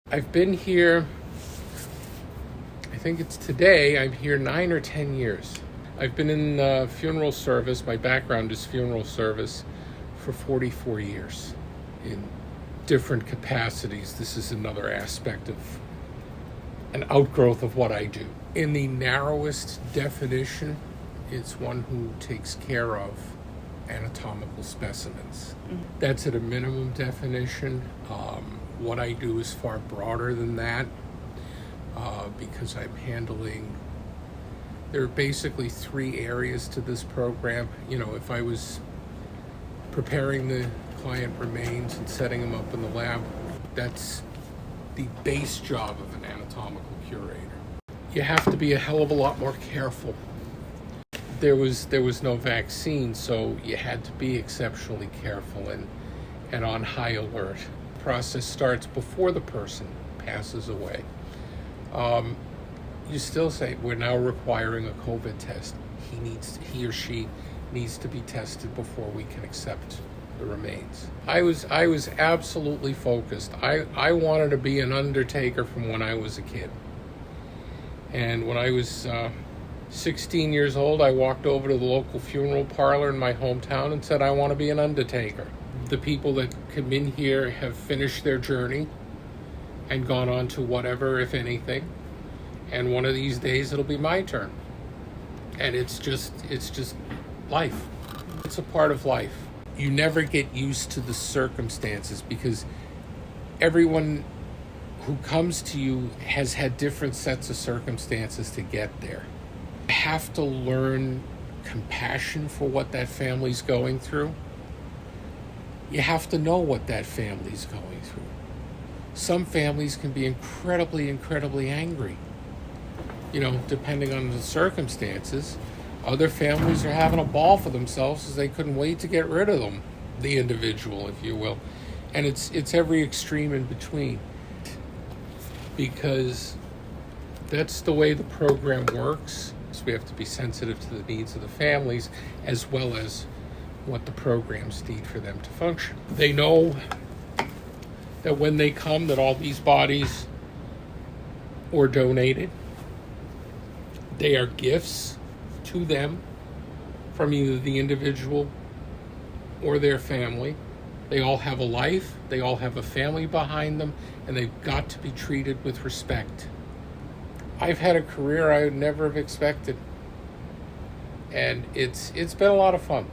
I've been here, I think it's today, I'm here 9 or 10 years. I've been in funeral service, my background is funeral service, for 44 years in different capacities. This is another aspect of an outgrowth of what I do. In the narrowest definition, it's one who takes care of anatomical specimens. That's at a minimum definition. What I do is far broader than that because I'm handling, there are basically 3 areas to this program. You know, if I was preparing the client remains and setting them up in the lab, that's the base job of an anatomical curator. You have to be a hell of a lot more careful. There was no vaccine, so you had to be exceptionally careful and on high alert. The process starts before the person passes away. You still say, we're now requiring a COVID test. He or she needs to be tested before we can accept the remains. I was absolutely focused. I wanted to be an undertaker from when I was a kid. And when I was 16 years old, I walked over to the local funeral parlor in my hometown and said, I want to be an undertaker. The people that come in here have finished their journey and gone on to whatever, if anything. And one of these days it'll be my turn. And it's just life. It's a part of life. You never get used to the circumstances because everyone who comes to you has had different sets of circumstances to get there. You have to learn compassion for what that family's going through. You have to know what that family's going through. Some families can be incredibly, incredibly angry, you know, depending on the circumstances. Other families are having a ball for themselves as they couldn't wait to get rid of them, the individual, if you will. And it's every extreme in between, because that's the way the program works. So we have to be sensitive to the needs of the families as well as what the programs need for them to function. They know that when they come, that all these bodies were donated. They are gifts to them from either the individual or their family. They all have a life, they all have a family behind them, and they've got to be treated with respect. I've had a career I would never have expected, and it's been a lot of fun.